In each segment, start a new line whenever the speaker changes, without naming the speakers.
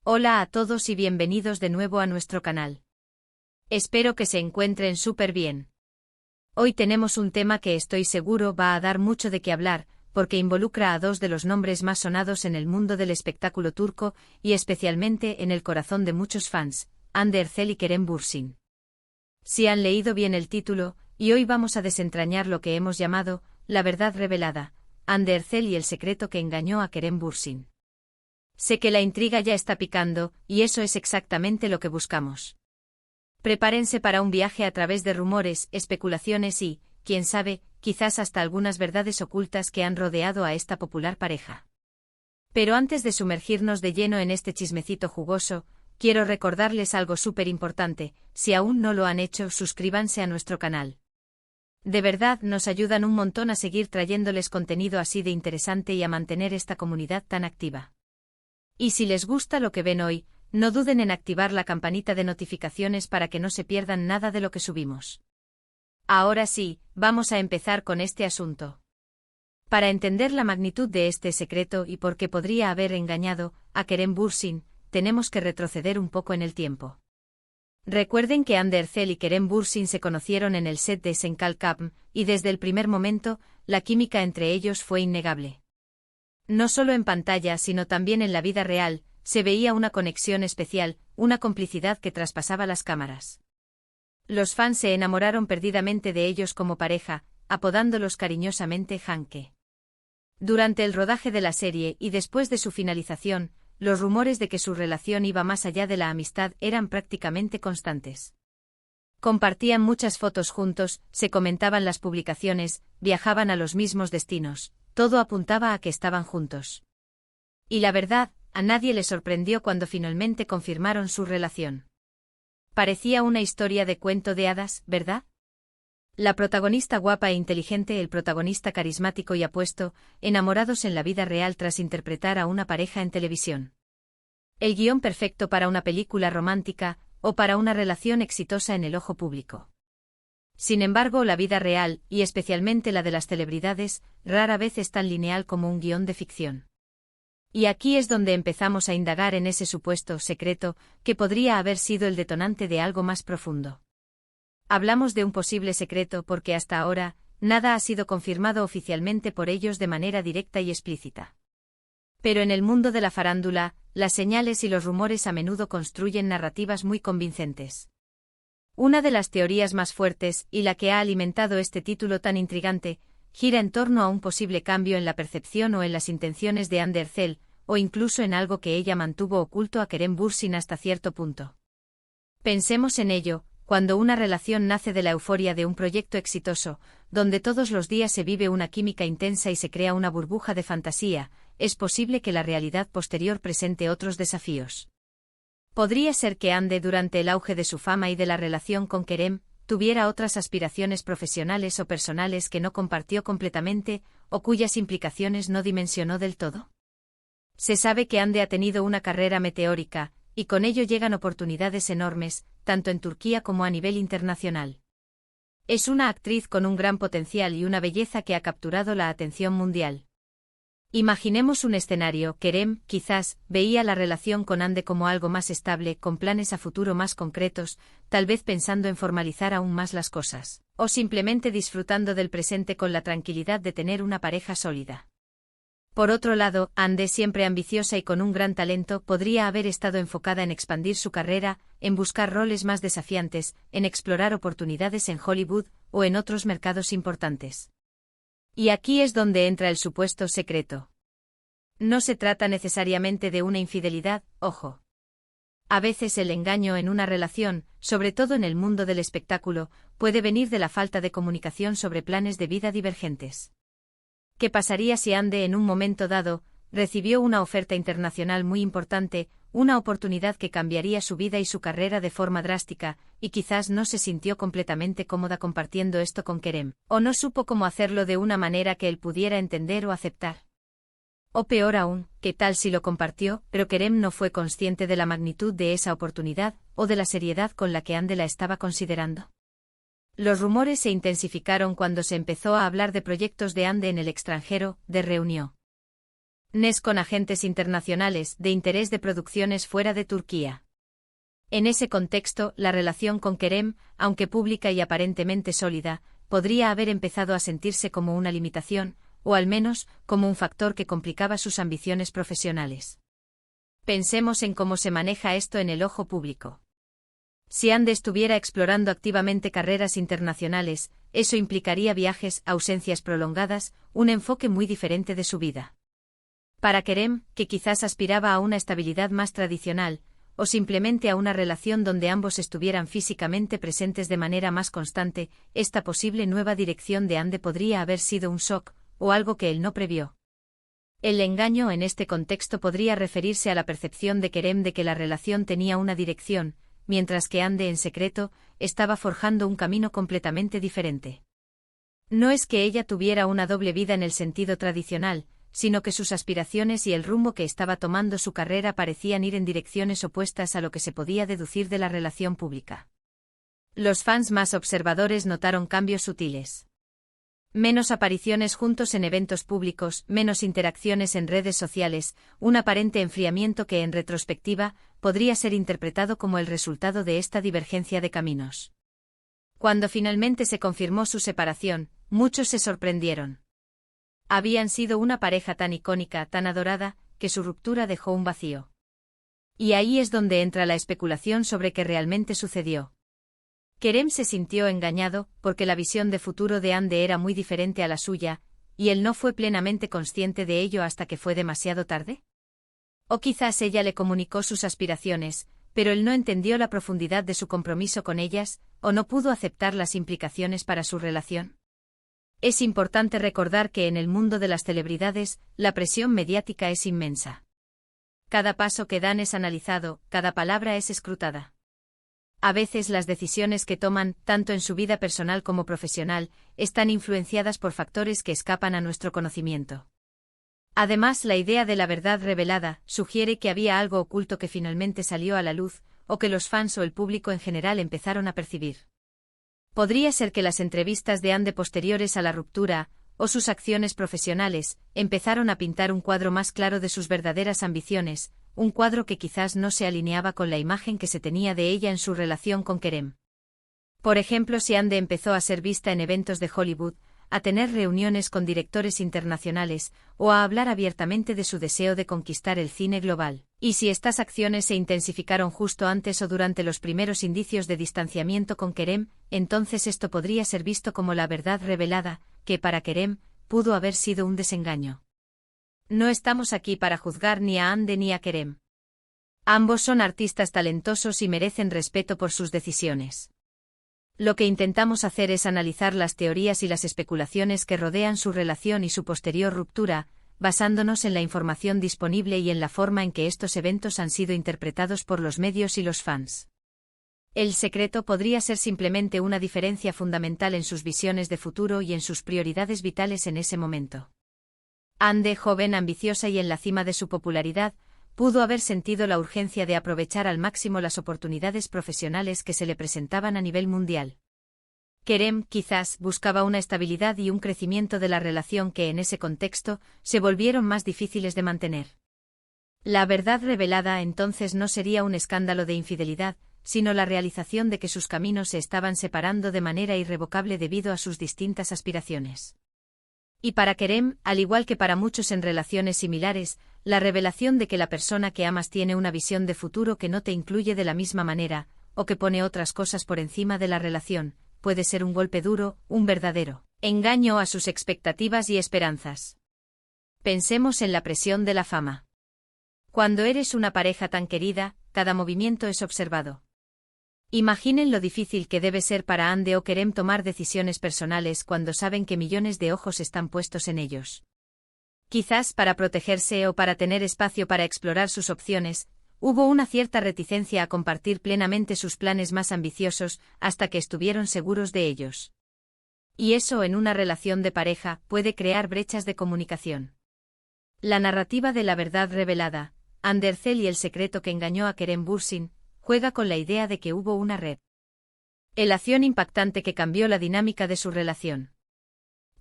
Hola a todos y bienvenidos de nuevo a nuestro canal. Espero que se encuentren súper bien. Hoy tenemos un tema que estoy seguro va a dar mucho de qué hablar, porque involucra a dos de los nombres más sonados en el mundo del espectáculo turco y especialmente en el corazón de muchos fans, Hande Erçel y Kerem Bürsin. Si han leído bien el título, y hoy vamos a desentrañar lo que hemos llamado la verdad revelada, Hande Erçel y el secreto que engañó a Kerem Bürsin. Sé que la intriga ya está picando, y eso es exactamente lo que buscamos. Prepárense para un viaje a través de rumores, especulaciones y, quién sabe, quizás hasta algunas verdades ocultas que han rodeado a esta popular pareja. Pero antes de sumergirnos de lleno en este chismecito jugoso, quiero recordarles algo súper importante: si aún no lo han hecho, suscríbanse a nuestro canal. De verdad nos ayudan un montón a seguir trayéndoles contenido así de interesante y a mantener esta comunidad tan activa. Y si les gusta lo que ven hoy, no duden en activar la campanita de notificaciones para que no se pierdan nada de lo que subimos. Ahora sí, vamos a empezar con este asunto. Para entender la magnitud de este secreto y por qué podría haber engañado a Kerem Bürsin, tenemos que retroceder un poco en el tiempo. Recuerden que Hande Erçel y Kerem Bürsin se conocieron en el set de Sen Kalkapm, y desde el primer momento, la química entre ellos fue innegable. No solo en pantalla sino también en la vida real, se veía una conexión especial, una complicidad que traspasaba las cámaras. Los fans se enamoraron perdidamente de ellos como pareja, apodándolos cariñosamente Hanke. Durante el rodaje de la serie y después de su finalización, los rumores de que su relación iba más allá de la amistad eran prácticamente constantes. Compartían muchas fotos juntos, se comentaban las publicaciones, viajaban a los mismos destinos. Todo apuntaba a que estaban juntos. Y la verdad, a nadie le sorprendió cuando finalmente confirmaron su relación. Parecía una historia de cuento de hadas, ¿verdad? La protagonista guapa e inteligente, el protagonista carismático y apuesto, enamorados en la vida real tras interpretar a una pareja en televisión. El guión perfecto para una película romántica, o para una relación exitosa en el ojo público. Sin embargo, la vida real, y especialmente la de las celebridades, rara vez es tan lineal como un guión de ficción. Y aquí es donde empezamos a indagar en ese supuesto secreto, que podría haber sido el detonante de algo más profundo. Hablamos de un posible secreto porque hasta ahora, nada ha sido confirmado oficialmente por ellos de manera directa y explícita. Pero en el mundo de la farándula, las señales y los rumores a menudo construyen narrativas muy convincentes. Una de las teorías más fuertes, y la que ha alimentado este título tan intrigante, gira en torno a un posible cambio en la percepción o en las intenciones de Hande Erçel, o incluso en algo que ella mantuvo oculto a Kerem Bürsin hasta cierto punto. Pensemos en ello: cuando una relación nace de la euforia de un proyecto exitoso, donde todos los días se vive una química intensa y se crea una burbuja de fantasía, es posible que la realidad posterior presente otros desafíos. Podría ser que Hande, durante el auge de su fama y de la relación con Kerem, tuviera otras aspiraciones profesionales o personales que no compartió completamente, o cuyas implicaciones no dimensionó del todo. Se sabe que Hande ha tenido una carrera meteórica, y con ello llegan oportunidades enormes, tanto en Turquía como a nivel internacional. Es una actriz con un gran potencial y una belleza que ha capturado la atención mundial. Imaginemos un escenario: Kerem, quizás, veía la relación con Hande como algo más estable, con planes a futuro más concretos, tal vez pensando en formalizar aún más las cosas, o simplemente disfrutando del presente con la tranquilidad de tener una pareja sólida. Por otro lado, Hande, siempre ambiciosa y con un gran talento, podría haber estado enfocada en expandir su carrera, en buscar roles más desafiantes, en explorar oportunidades en Hollywood, o en otros mercados importantes. Y aquí es donde entra el supuesto secreto. No se trata necesariamente de una infidelidad, ojo. A veces el engaño en una relación, sobre todo en el mundo del espectáculo, puede venir de la falta de comunicación sobre planes de vida divergentes. ¿Qué pasaría si Hande, en un momento dado, recibió una oferta internacional muy importante, una oportunidad que cambiaría su vida y su carrera de forma drástica, y quizás no se sintió completamente cómoda compartiendo esto con Kerem, o no supo cómo hacerlo de una manera que él pudiera entender o aceptar? O peor aún, ¿qué tal si lo compartió, pero Kerem no fue consciente de la magnitud de esa oportunidad, o de la seriedad con la que Hande la estaba considerando? Los rumores se intensificaron cuando se empezó a hablar de proyectos de Hande en el extranjero, de reunión. NES con agentes internacionales de interés de producciones fuera de Turquía. En ese contexto, la relación con Kerem, aunque pública y aparentemente sólida, podría haber empezado a sentirse como una limitación, o al menos, como un factor que complicaba sus ambiciones profesionales. Pensemos en cómo se maneja esto en el ojo público. Si Ande estuviera explorando activamente carreras internacionales, eso implicaría viajes, ausencias prolongadas, un enfoque muy diferente de su vida. Para Kerem, que quizás aspiraba a una estabilidad más tradicional, o simplemente a una relación donde ambos estuvieran físicamente presentes de manera más constante, esta posible nueva dirección de Ande podría haber sido un shock, o algo que él no previó. El engaño en este contexto podría referirse a la percepción de Kerem de que la relación tenía una dirección, mientras que Ande en secreto estaba forjando un camino completamente diferente. No es que ella tuviera una doble vida en el sentido tradicional, sino que sus aspiraciones y el rumbo que estaba tomando su carrera parecían ir en direcciones opuestas a lo que se podía deducir de la relación pública. Los fans más observadores notaron cambios sutiles. Menos apariciones juntos en eventos públicos, menos interacciones en redes sociales, un aparente enfriamiento que en retrospectiva podría ser interpretado como el resultado de esta divergencia de caminos. Cuando finalmente se confirmó su separación, muchos se sorprendieron. Habían sido una pareja tan icónica, tan adorada, que su ruptura dejó un vacío. Y ahí es donde entra la especulación sobre qué realmente sucedió. Kerem se sintió engañado, porque la visión de futuro de Ande era muy diferente a la suya, y él no fue plenamente consciente de ello hasta que fue demasiado tarde. O quizás ella le comunicó sus aspiraciones, pero él no entendió la profundidad de su compromiso con ellas, o no pudo aceptar las implicaciones para su relación. Es importante recordar que en el mundo de las celebridades, la presión mediática es inmensa. Cada paso que dan es analizado, cada palabra es escrutada. A veces las decisiones que toman, tanto en su vida personal como profesional, están influenciadas por factores que escapan a nuestro conocimiento. Además, la idea de la verdad revelada sugiere que había algo oculto que finalmente salió a la luz, o que los fans o el público en general empezaron a percibir. Podría ser que las entrevistas de Ande posteriores a la ruptura, o sus acciones profesionales, empezaron a pintar un cuadro más claro de sus verdaderas ambiciones, un cuadro que quizás no se alineaba con la imagen que se tenía de ella en su relación con Kerem. Por ejemplo, si Ande empezó a ser vista en eventos de Hollywood, a tener reuniones con directores internacionales, o a hablar abiertamente de su deseo de conquistar el cine global. Y si estas acciones se intensificaron justo antes o durante los primeros indicios de distanciamiento con Kerem, entonces esto podría ser visto como la verdad revelada, que para Kerem pudo haber sido un desengaño. No estamos aquí para juzgar ni a Ande ni a Kerem. Ambos son artistas talentosos y merecen respeto por sus decisiones. Lo que intentamos hacer es analizar las teorías y las especulaciones que rodean su relación y su posterior ruptura, basándonos en la información disponible y en la forma en que estos eventos han sido interpretados por los medios y los fans. El secreto podría ser simplemente una diferencia fundamental en sus visiones de futuro y en sus prioridades vitales en ese momento. Ande, joven, ambiciosa y en la cima de su popularidad, pudo haber sentido la urgencia de aprovechar al máximo las oportunidades profesionales que se le presentaban a nivel mundial. Kerem, quizás, buscaba una estabilidad y un crecimiento de la relación que en ese contexto se volvieron más difíciles de mantener. La verdad revelada entonces no sería un escándalo de infidelidad, sino la realización de que sus caminos se estaban separando de manera irrevocable debido a sus distintas aspiraciones. Y para Kerem, al igual que para muchos en relaciones similares, la revelación de que la persona que amas tiene una visión de futuro que no te incluye de la misma manera, o que pone otras cosas por encima de la relación, puede ser un golpe duro, un verdadero engaño a sus expectativas y esperanzas. Pensemos en la presión de la fama. Cuando eres una pareja tan querida, cada movimiento es observado. Imaginen lo difícil que debe ser para Ande o Kerem tomar decisiones personales cuando saben que millones de ojos están puestos en ellos. Quizás para protegerse o para tener espacio para explorar sus opciones, hubo una cierta reticencia a compartir plenamente sus planes más ambiciosos hasta que estuvieron seguros de ellos. Y eso en una relación de pareja puede crear brechas de comunicación. La narrativa de la verdad revelada, Andercel y el secreto que engañó a Kerem Bürsin, juega con la idea de que hubo una red. Relación impactante que cambió la dinámica de su relación.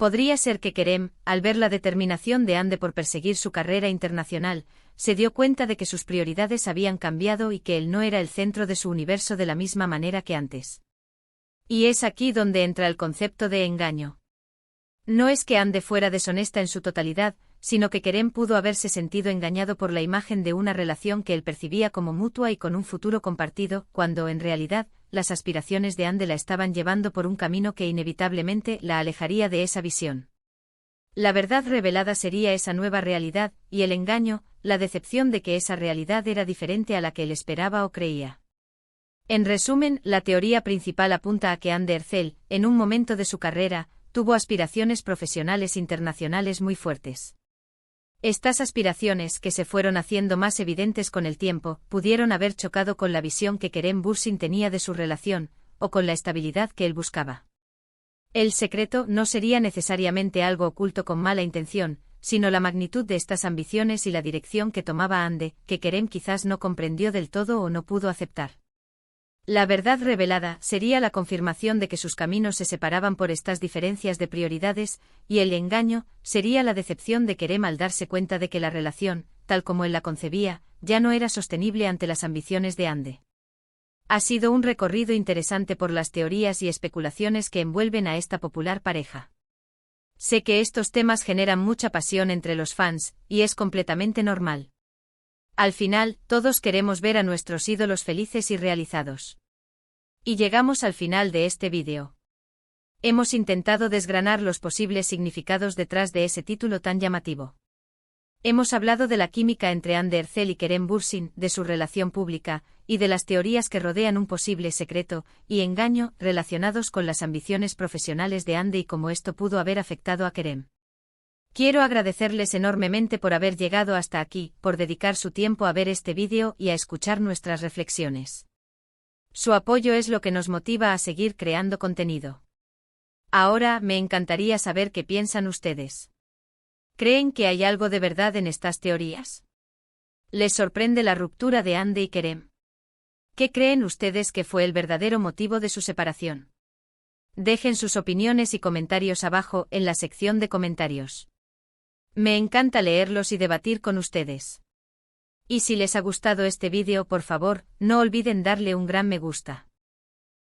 Podría ser que Kerem, al ver la determinación de Ande por perseguir su carrera internacional, se dio cuenta de que sus prioridades habían cambiado y que él no era el centro de su universo de la misma manera que antes. Y es aquí donde entra el concepto de engaño. No es que Ande fuera deshonesta en su totalidad, sino que Kerem pudo haberse sentido engañado por la imagen de una relación que él percibía como mutua y con un futuro compartido, cuando en realidad, las aspiraciones de Ande la estaban llevando por un camino que inevitablemente la alejaría de esa visión. La verdad revelada sería esa nueva realidad, y el engaño, la decepción de que esa realidad era diferente a la que él esperaba o creía. En resumen, la teoría principal apunta a que Ande Ercel, en un momento de su carrera, tuvo aspiraciones profesionales internacionales muy fuertes. Estas aspiraciones, que se fueron haciendo más evidentes con el tiempo, pudieron haber chocado con la visión que Kerem Bürsin tenía de su relación, o con la estabilidad que él buscaba. El secreto no sería necesariamente algo oculto con mala intención, sino la magnitud de estas ambiciones y la dirección que tomaba Ande, que Kerem quizás no comprendió del todo o no pudo aceptar. La verdad revelada sería la confirmación de que sus caminos se separaban por estas diferencias de prioridades, y el engaño sería la decepción de Kerem al darse cuenta de que la relación, tal como él la concebía, ya no era sostenible ante las ambiciones de Ande. Ha sido un recorrido interesante por las teorías y especulaciones que envuelven a esta popular pareja. Sé que estos temas generan mucha pasión entre los fans, y es completamente normal. Al final, todos queremos ver a nuestros ídolos felices y realizados. Y llegamos al final de este vídeo. Hemos intentado desgranar los posibles significados detrás de ese título tan llamativo. Hemos hablado de la química entre Ande Ercel y Kerem Bürsin, de su relación pública, y de las teorías que rodean un posible secreto y engaño relacionados con las ambiciones profesionales de Ande y cómo esto pudo haber afectado a Kerem. Quiero agradecerles enormemente por haber llegado hasta aquí, por dedicar su tiempo a ver este vídeo y a escuchar nuestras reflexiones. Su apoyo es lo que nos motiva a seguir creando contenido. Ahora me encantaría saber qué piensan ustedes. ¿Creen que hay algo de verdad en estas teorías? ¿Les sorprende la ruptura de Ande y Kerem? ¿Qué creen ustedes que fue el verdadero motivo de su separación? Dejen sus opiniones y comentarios abajo en la sección de comentarios. Me encanta leerlos y debatir con ustedes. Y si les ha gustado este vídeo, por favor, no olviden darle un gran me gusta.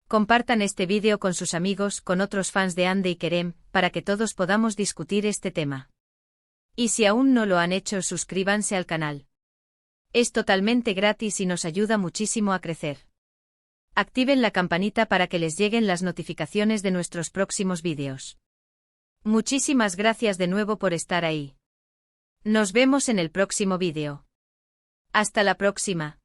Compartan este vídeo con sus amigos, con otros fans de Ande y Kerem, para que todos podamos discutir este tema. Y si aún no lo han hecho, suscríbanse al canal. Es totalmente gratis y nos ayuda muchísimo a crecer. Activen la campanita para que les lleguen las notificaciones de nuestros próximos vídeos. Muchísimas gracias de nuevo por estar ahí. Nos vemos en el próximo vídeo. Hasta la próxima.